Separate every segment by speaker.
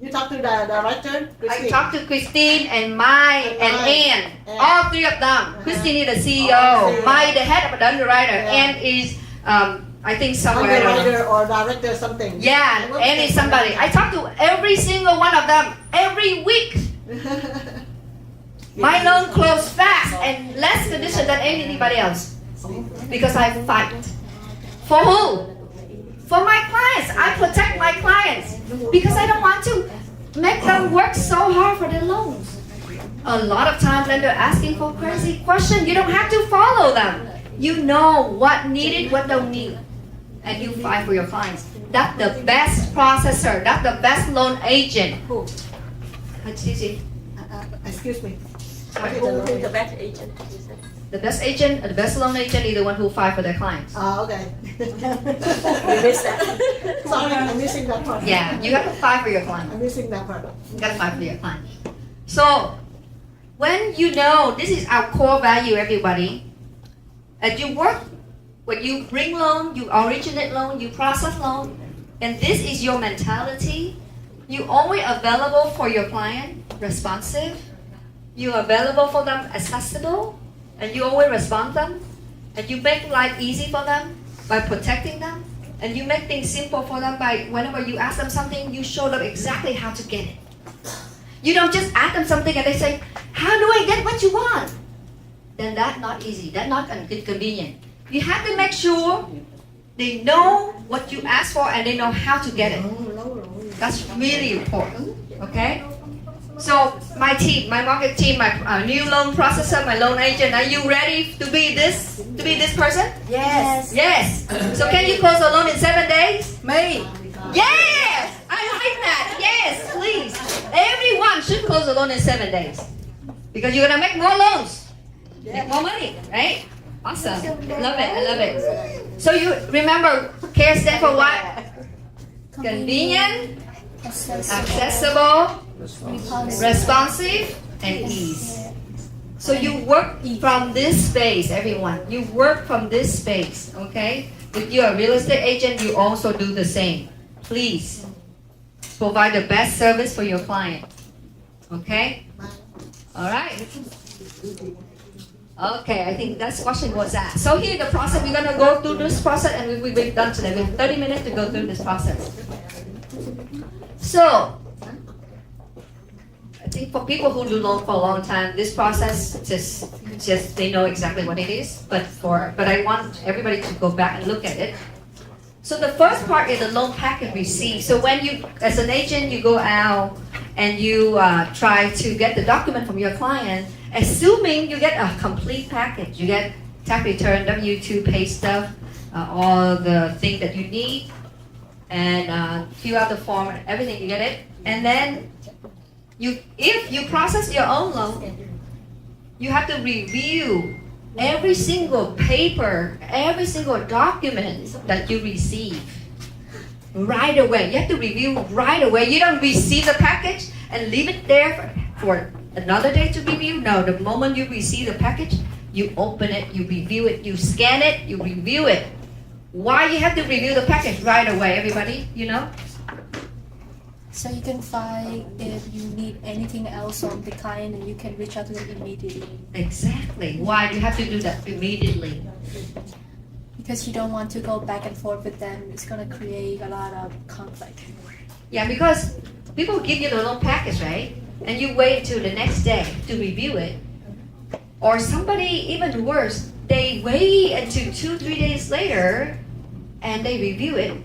Speaker 1: You talk to the director,
Speaker 2: I
Speaker 1: Christine.
Speaker 2: talked to Christine and Mai and Ann. All three of them. Christine is the CEO. Mai the head of the underwriter. Ann is I think somewhere. I don't know.
Speaker 1: Underwriter or director something.
Speaker 2: Yeah, Ann is somebody. I talk to every single one of them every week. My loan closed fast and less condition than anybody else. Because I fight. For who? For my clients. I protect my clients. Because I don't want to make them work so hard for their loans. A lot of times when they're asking for crazy questions, you don't have to follow them. You know what needed, what don't need. And you fight for your clients. That's the best processor. That's the best loan agent.
Speaker 1: Who? Excuse me.
Speaker 3: Who's the best agent?
Speaker 2: The best agent, the best loan agent is the one who fight for their clients.
Speaker 1: Oh, okay.
Speaker 3: You missed that.
Speaker 1: Sorry, I'm missing that part.
Speaker 2: Yeah, you have to fight for your client.
Speaker 1: I'm missing that part.
Speaker 2: You gotta fight for your client. So, when you know this is our core value, everybody, as you work, when you bring loan, you originate loan, you process loan, and this is your mentality, you always available for your client, responsive, you available for them, accessible, and you always respond them, and you make life easy for them by protecting them, and you make things simple for them by whenever you ask them something, you show them exactly how to get it. You don't just ask them something and they say, how do I get what you want? Then that's not easy, that's not convenient. You have to make sure they know what you ask for and they know how to get it. That's really important, okay? So my team, my market team, my new loan processor, my loan agent, are you ready to be this person?
Speaker 3: Yes.
Speaker 2: Yes. So can you close a loan in 7 days?
Speaker 3: Me.
Speaker 2: Yes! I like that. Yes, please. Everyone should close a loan in 7 days. Because you're gonna make more loans. Make more money, right? Awesome. Love it. I love it. So you remember CARE stands for what? Convenient, accessible, responsive, and ease. So you work from this space, everyone. You work from this space, okay? If you're a real estate agent, you also do the same. Please provide the best service for your client. Okay? All right. Okay, I think that question was asked. So here the process, we're gonna go through this process and we'll be done today. We have 30 minutes to go through this process. So, I think for people who do loan for a long time, this process just they know exactly what it is. But I want everybody to go back and look at it. So the first part is the loan packet receipt. So when you, as an agent, you go out and you try to get the document from your client, assuming you get a complete package. You get tax return, W-2 pay stuff, all the things that you need, and fill out the form, everything, you get it. And then if you process your own loan, you have to review every single paper, every single document that you receive right away. You have to review right away. You don't receive the package and leave it there for another day to review. No, the moment you receive the package, you open it, you review it, you scan it, you review it. Why you have to review the package right away, everybody? You know?
Speaker 4: So you can find if you need anything else from the client and you can reach out to them immediately.
Speaker 2: Exactly. Why do you have to do that immediately?
Speaker 4: Because you don't want to go back and forth with them. It's going to create a lot of conflict.
Speaker 2: Yeah, because people give you the loan package, right? And you wait until the next day to review it. Or somebody, even worse, they wait until 2-3 days later and they review it.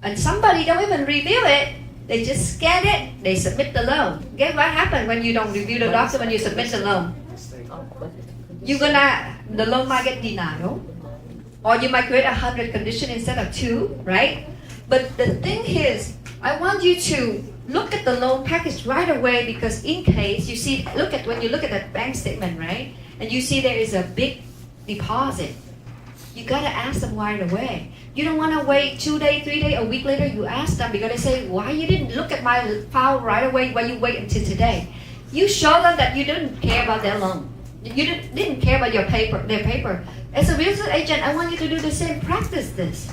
Speaker 2: And somebody don't even review it. They just scan it, they submit the loan. Guess what happens when you don't review the document, you submit the loan? The loan might get denied. Or you might create 100 conditions instead of 2, right? But the thing is, I want you to look at the loan package right away, because in case you see, when you look at that bank statement, right? And you see there is a big deposit. You gotta ask them right away. You don't want to wait 2 days, 3 days, a week later. You ask them because they say, "Why you didn't look at my file right away? Why you wait until today?" You show them that you didn't care about their loan. You didn't care about their paper. As a real estate agent, I want you to do the same. Practice this.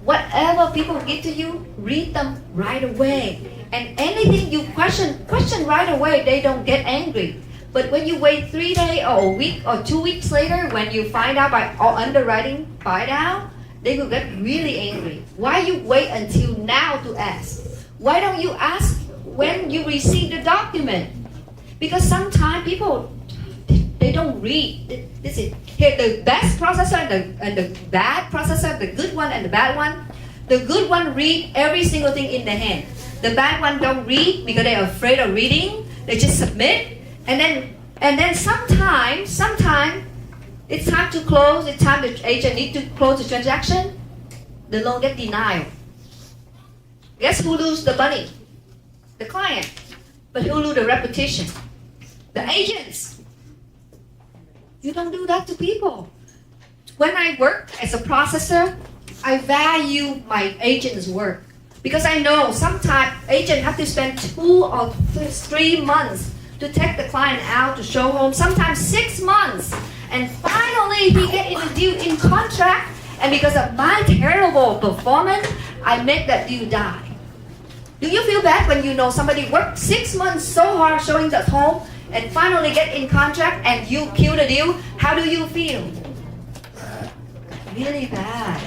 Speaker 2: Whatever people give to you, read them right away. And anything you question right away, they don't get angry. But when you wait 3 days or a week or 2 weeks later, when you find out by underwriting by now, they will get really angry. Why you wait until now to ask? Why don't you ask when you receive the document? Because sometimes people, they don't read. This is here the best processor and the bad processor, the good one and the bad one. The good one read every single thing in the hand. The bad one don't read because they're afraid of reading. They just submit, and then sometimes it's time to close. It's time the agent need to close the transaction. The loan get denied. Guess who lose the money? The client. But who lose the reputation? The agents. You don't do that to people. When I work as a processor, I value my agent's work. Because I know sometimes agents have to spend 2 or 3 months to take the client out to show home, sometimes 6 months. And finally, we get in a deal in contract, and because of my terrible performance, I make that deal die. Do you feel bad when you know somebody worked 6 months so hard showing the home, and finally get in contract, and you kill the deal? How do you feel? Really bad.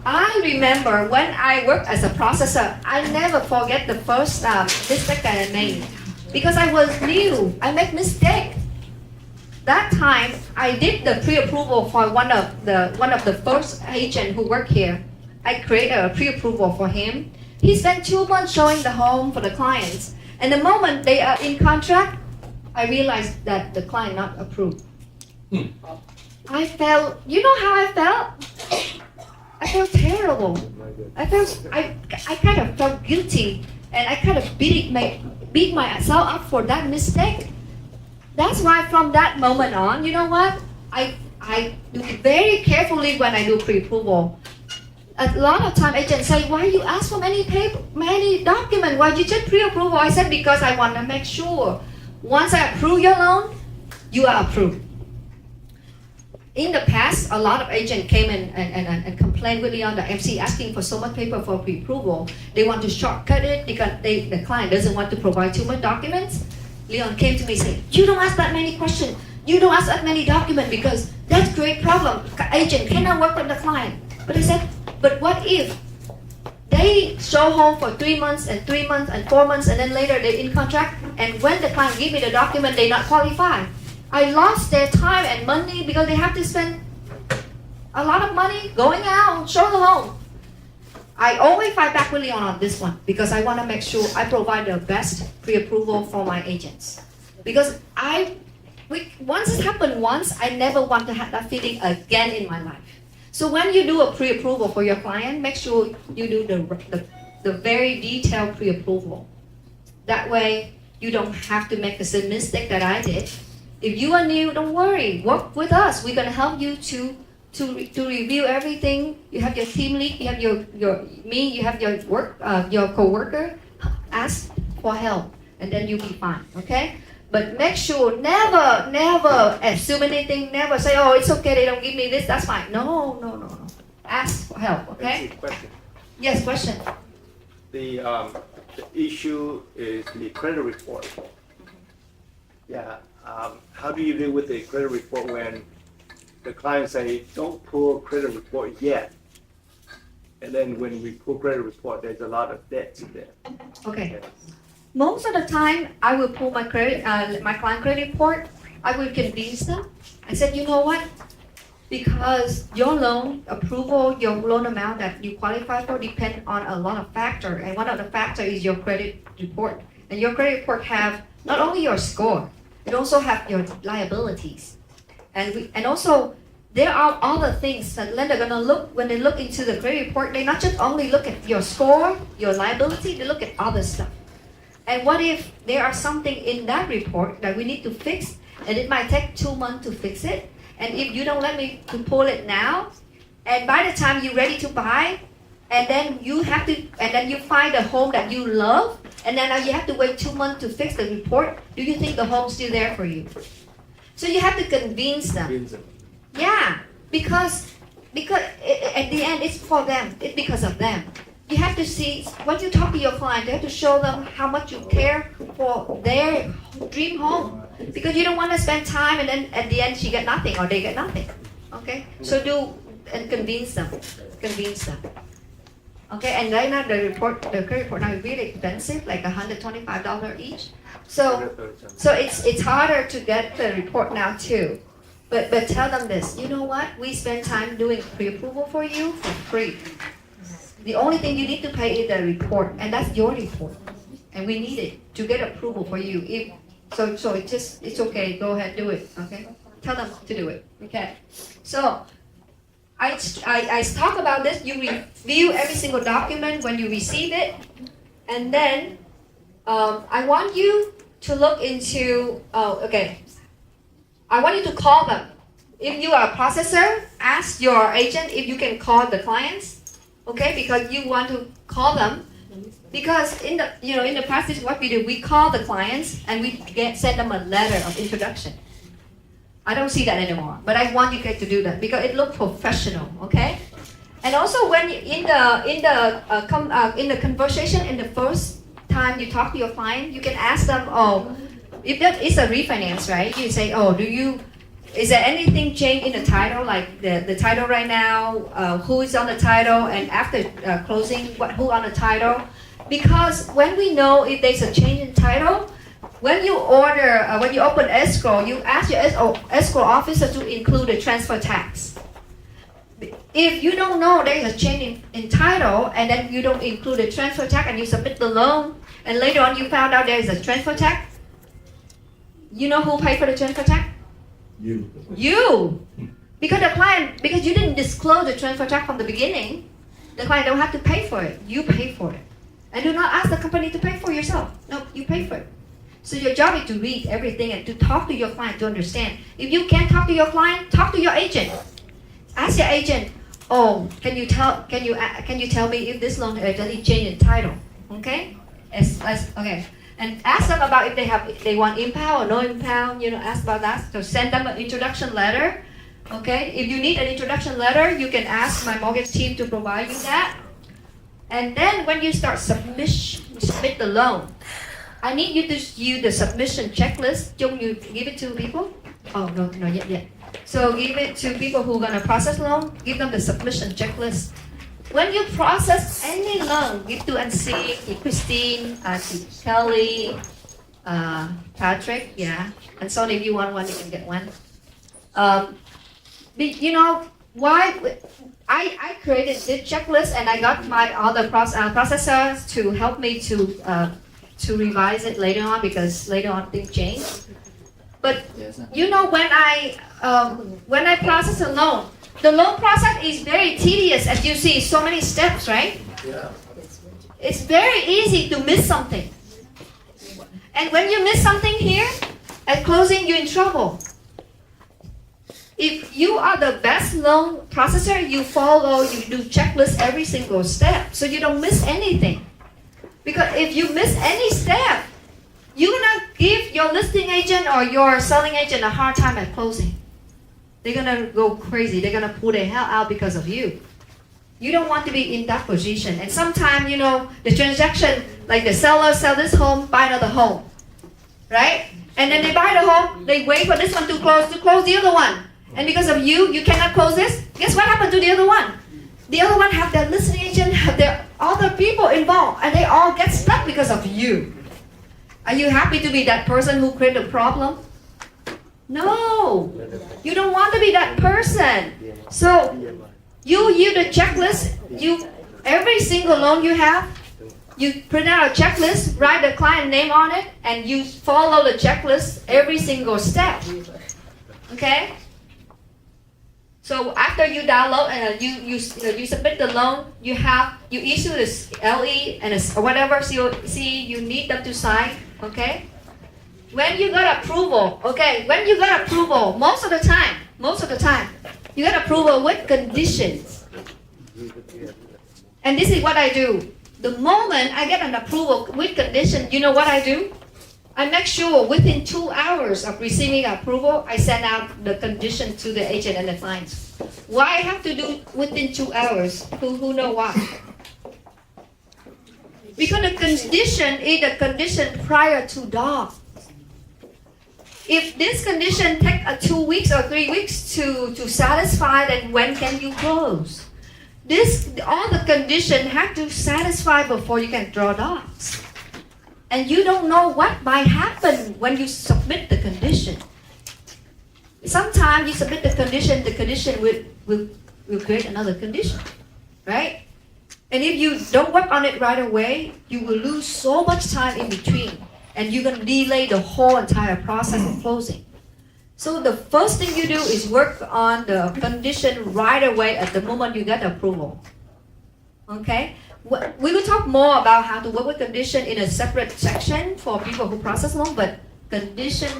Speaker 2: I remember when I worked as a processor, I never forget the first mistake that I made. Because I was new, I make mistake. That time, I did the pre-approval for one of the first agent who worked here. I created a pre-approval for him. He spent 2 months showing the home for the clients. And the moment they are in contract, I realized that the client not approved. I felt, you know how I felt? I felt terrible. I kind of felt guilty, and I kind of beat myself up for that mistake. That's why from that moment on, you know what? I do it very carefully when I do pre-approval. A lot of time agents say, why you ask for many documents? Why you just pre-approval? I said, because I want to make sure once I approve your loan, you are approved. In the past, a lot of agents came in and complained with Leon, the MC, asking for so much paper for pre-approval. They want to shortcut it because the client doesn't want to provide too much documents. Leon came to me and said, you don't ask that many questions. You don't ask that many documents because that's great problem. Agent cannot work with the client. But I said, but what if they show home for 3 months and 3 months and 4 months, and then later they're in contract, and when the client give me the document, they not qualified. I lost their time and money because they have to spend a lot of money going out, show the home. I always fight back with Leon on this one because I want to make sure I provide the best pre-approval for my agents. Because once it happened once, I never want to have that feeling again in my life. So when you do a pre-approval for your client, make sure you do the very detailed pre-approval. That way, you don't have to make the same mistake that I did. If you are new, don't worry. Work with us. We're gonna help you to review everything. You have your team lead. You have you have your your coworker. Ask for help, and then you'll be fine. Okay. But make sure never assume anything. Never say, oh, it's okay. They don't give me this. That's fine. No. Ask for help. Okay.
Speaker 5: Question.
Speaker 2: Yes. Question.
Speaker 5: The issue is the credit report. Yeah. How do you deal with the credit report when the client say, don't pull credit report yet? And then when we pull credit report, there's a lot of debts in there.
Speaker 2: Okay.
Speaker 5: Yes.
Speaker 2: Most of the time, I will pull my client credit report. I will convince them. I said, you know what? Because your loan approval, your loan amount that you qualify for depend on a lot of factors. And one of the factors is your credit report. And your credit report have not only your score, it also have your liabilities. And also, there are other things that lender gonna look, when they look into the credit report, they not just only look at your score, your liability, they look at other stuff. And what if there are something in that report that we need to fix, and it might take 2 months to fix it, and if you don't let me to pull it now, and by the time you're ready to buy, and then you find a home that you love, and then you have to wait 2 months to fix the report, do you think the home's still there for you? So you have to convince them. Yeah, because at the end it's for them. It's because of them. you have to see, when you talk to your client, you have to show them how much you care for their dream home. Because you don't want to spend time and then at the end she get nothing or they get nothing. Okay? So do and convince them. Convince them. Okay, and right now the credit report now is really expensive, like $125 each. So it's harder to get the report now too. But tell them this, you know what? We spend time doing pre-approval for you for free. The only thing you need to pay is the report, and that's your report. And we need it to get approval for you. So it's okay, go ahead, do it, okay? Tell them to do it, okay? So I talk about this, you review every single document when you receive it, and then I want you to look into, I want you to call them. If you are a processor, ask your agent if you can call the clients, okay? Because you want to call them. Because in the practice, what we do, we call the clients and we send them a letter of introduction. I don't see that anymore, but I want you guys to do that because it looks professional, okay? And also, when in the conversation, in the first time you talk to your client, you can ask them, if that is a refinance, right? You say, is there anything changed in the title, like the title right now, who is on the title, and after closing, who on the title? Because when we know if there's a change in title, when you open escrow, you ask your escrow officer to include the transfer tax. If you don't know there's a change in title, and then you don't include the transfer tax, and you submit the loan, and later on you found out there's a transfer tax, you know who paid for the transfer tax? You. Because you didn't disclose the transfer tax from the beginning, the client don't have to pay for it. You pay for it. And do not ask the company to pay for yourself. No, you pay for it. So your job is to read everything and to talk to your client to understand. If you can't talk to your client, talk to your agent. Ask your agent, can you tell me if this loan has any change in title? Okay? Okay. And ask them about if they want impound or no impound, ask about that. So send them an introduction letter. Okay? If you need an introduction letter, you can ask my mortgage team to provide you that. And then when you start submit the loan, I need you to use the submission checklist. Don't you give it to people? Oh, no, yet. So give it to people who are going to process loan. Give them the submission checklist. When you process any loan, give to NC, to Christine, to Kelly, Patrick, and so if you want one, you can get one. Why? I created this checklist and I got my other processors to help me to revise it later on because later on things change. But when I process a loan, the loan process is very tedious, as you see, so many steps, right?
Speaker 5: Yeah.
Speaker 2: It's very easy to miss something. And when you miss something here, at closing, you're in trouble. If you are the best loan processor, you do checklist every single step, so you don't miss anything. Because if you miss any step, you're gonna give your listing agent or your selling agent a hard time at closing. They're gonna go crazy. They're gonna pull their hair out because of you. You don't want to be in that position. And sometimes, the transaction, like the seller sell this home, buy another home, right? And then they buy the home, they wait for this one to close the other one. And because of you cannot close this. Guess what happened to the other one? The other one have their listing agent, have their other people involved, and they all get stuck because of you. Are you happy to be that person who created a problem? No, you don't want to be that person. So you use the checklist. Every single loan you have, you print out a checklist, write the client name on it, and you follow the checklist every single step. Okay? So after you download and you submit the loan, you issue this LE and whatever COC you need them to sign. Okay? When you got approval, most of the time, you get approval with conditions. And this is what I do. The moment I get an approval with condition, you know what I do? I make sure within 2 hours of receiving approval, I send out the condition to the agent and the clients. Why I have to do within 2 hours? Who know why? Because the condition is the condition prior to doc. If this condition take 2 weeks or 3 weeks to satisfy, then when can you close? All the condition have to satisfy before you can draw docs. And you don't know what might happen when you submit the condition. Sometimes you submit the condition will create another condition, right? And if you don't work on it right away, you will lose so much time in between, and you're gonna delay the whole entire process of closing. So the first thing you do is work on the condition right away at the moment you get approval. Okay? We will talk more about how to work with condition in a separate section for people who process loan, but condition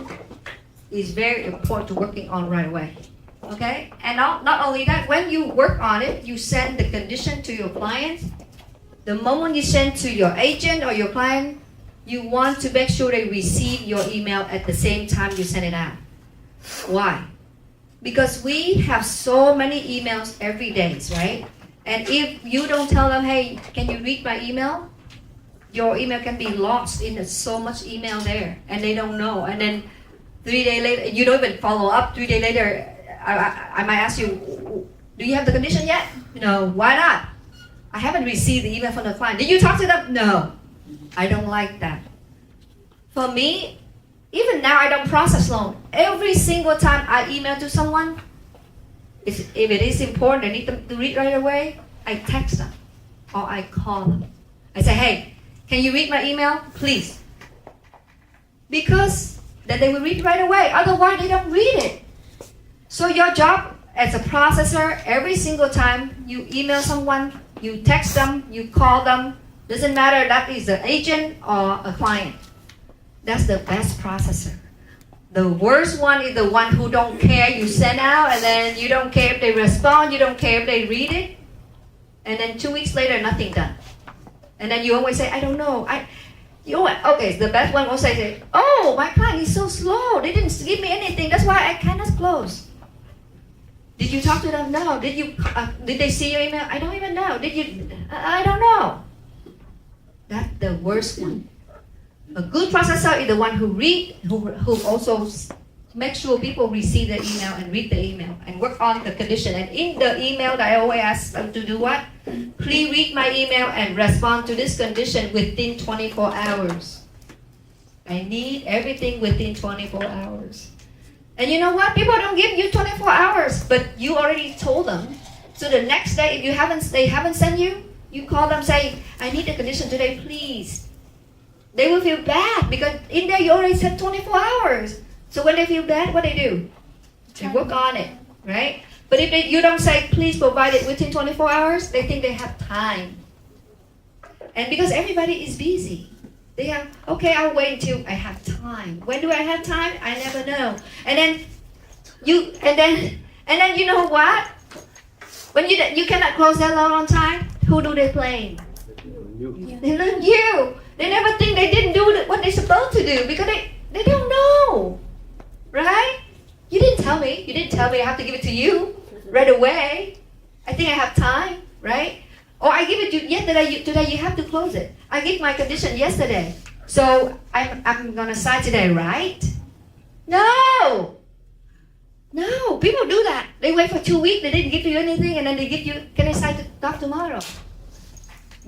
Speaker 2: is very important to working on right away. Okay? And not only that, when you work on it, you send the condition to your client. The moment you send to your agent or your client, you want to make sure they receive your email at the same time you send it out. Why? Because we have so many emails every day, right? And if you don't tell them, hey, can you read my email? Your email can be lost in so much email there, and they don't know. And then 3 days later, you don't even follow up. 3 days later, I might ask you, do you have the condition yet? No. Why not? I haven't received the email from the client. Did you talk to them? No. I don't like that. For me, even now I don't process loan. Every single time I email to someone, if it is important, I need them to read right away, I text them or I call them. I say, hey, can you read my email? Please. Because then they will read right away. Otherwise, they don't read it. So your job as a processor, every single time you email someone, you text them, you call them, doesn't matter that is an agent or a client. That's the best processor. The worst one is the one who don't care. You send out and then you don't care if they respond, you don't care if they read it. And then 2 weeks later, nothing done. And then you always say, I don't know. You know what? Okay, the best one will say, oh, my client is so slow. They didn't give me anything. That's why I cannot close. Did you talk to them? No. Did they see your email? I don't even know. Did you? I don't know. That's the worst one. A good processor is the one who also make sure people receive the email and read the email and work on the condition. And in the email, I always ask them to do what? Please read my email and respond to this condition within 24 hours. I need everything within 24 hours. And you know what? People don't give you 24 hours, but you already told them. So the next day, if they haven't sent you, you call them, say, I need the condition today, please. They will feel bad because in there you already said 24 hours. So when they feel bad, what they do? They work on it, right? But if you don't say, please provide it within 24 hours, they think they have time. And because everybody is busy, they have, okay, I'll wait until I have time. When do I have time? I never know. And then you know what? When you cannot close that loan on time, who do they blame? They blame you. They never think they didn't do what they're supposed to do because they don't know, right? You didn't tell me. You didn't tell me I have to give it to you right away. I think I have time, right? Or I give it to you yesterday. Today you have to close it. I gave my condition yesterday, so I'm gonna sign today, right? No. People do that. They wait for 2 weeks. They didn't give you anything, and then they give you. Can I sign the doc tomorrow?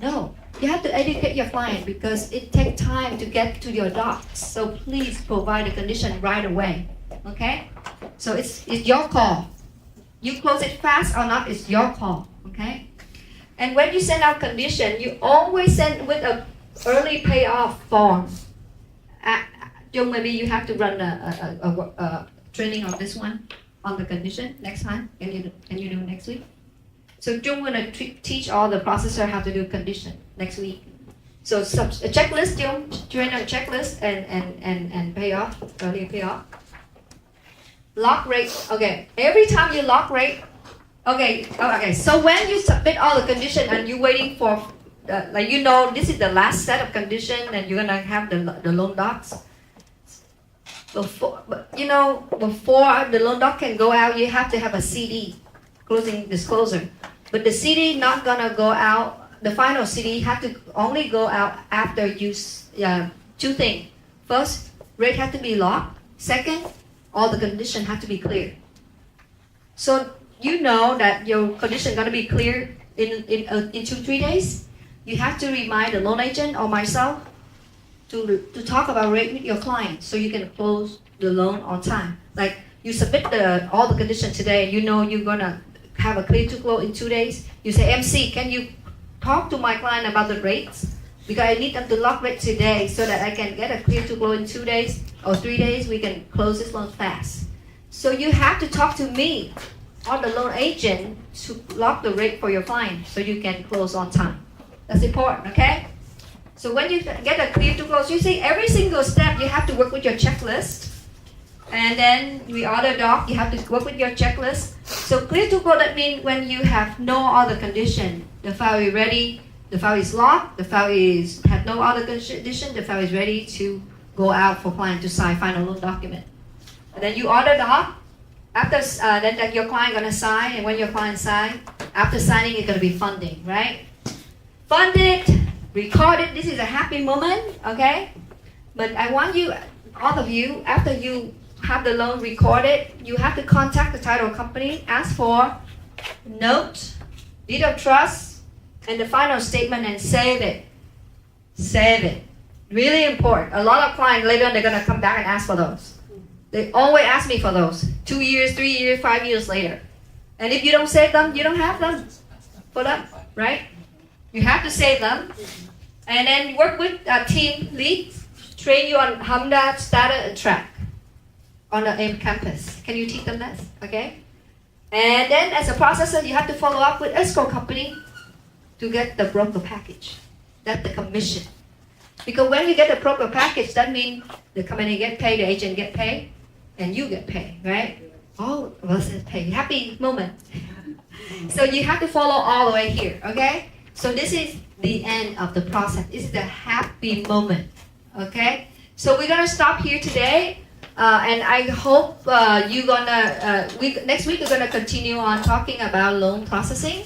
Speaker 2: No. You have to educate your client because it takes time to get to your docs. So please provide a condition right away. Okay? So it's your call. You close it fast or not, it's your call. Okay? And when you send out condition, you always send with a early payoff form. Jung, maybe you have to run a training on this one, on the condition next time. Can you do it next week? So Jung gonna teach all the processor how to do condition next week. So a checklist, Jung, train a checklist and payoff, early payoff. Lock rate, okay. Every time you lock rate, okay. So when you submit all the condition and you're waiting for, this is the last set of condition and you're gonna have the loan docs. Before the loan doc can go out, you have to have a CD, closing disclosure. But the CD not gonna go out the final CD have to only go out after you two things. First, rate have to be locked. Second, all the conditions have to be clear. So you know that your condition gonna be clear in 2-3 days. You have to remind the loan agent or myself to talk about rate with your client so you can close the loan on time. Like you submit all the conditions today, you know you're gonna have a clear to close in 2 days. You say, MC, can you talk to my client about the rates? Because I need them to lock rate today so that I can get a clear to close in 2 days or 3 days. We can close this loan fast. So you have to talk to me or the loan agent to lock the rate for your client so you can close on time. That's important, okay? So when you get a clear to close, you see every single step you have to work with your checklist. And then we order doc, you have to work with your checklist. So clear to close, that means when you have no other condition, the file is ready, the file is locked, the file have no other condition, the file is ready to go out for client to sign final loan document. And then you order doc. After then your client gonna sign, and when your client sign, after signing it's gonna be funding, right? Fund it, record it. This is a happy moment, okay? But I want you, all of you, after you have the loan recorded, you have to contact the title company, ask for note, deed of trust, and the final statement, and save it. Save it. Really important. A lot of clients later on they're gonna come back and ask for those. They always ask me for those. 2 years, 3 years, 5 years later. And if you don't save them, you don't have them for them, right? You have to save them. And then work with a team lead, train you on HMDA, status, and track on the AIM campus. Can you teach them that? Okay? And then as a processor, you have to follow up with escrow company to get the broker package. That's the commission. Because when you get the broker package, that means the company get paid, the agent get paid, and you get paid, right? All of us get paid. Happy moment. So you have to follow all the way here, okay? So this is the end of the process. This is the happy moment, okay? So we're gonna stop here today, and I hope you're gonna. Next week we're gonna continue on talking about loan processing.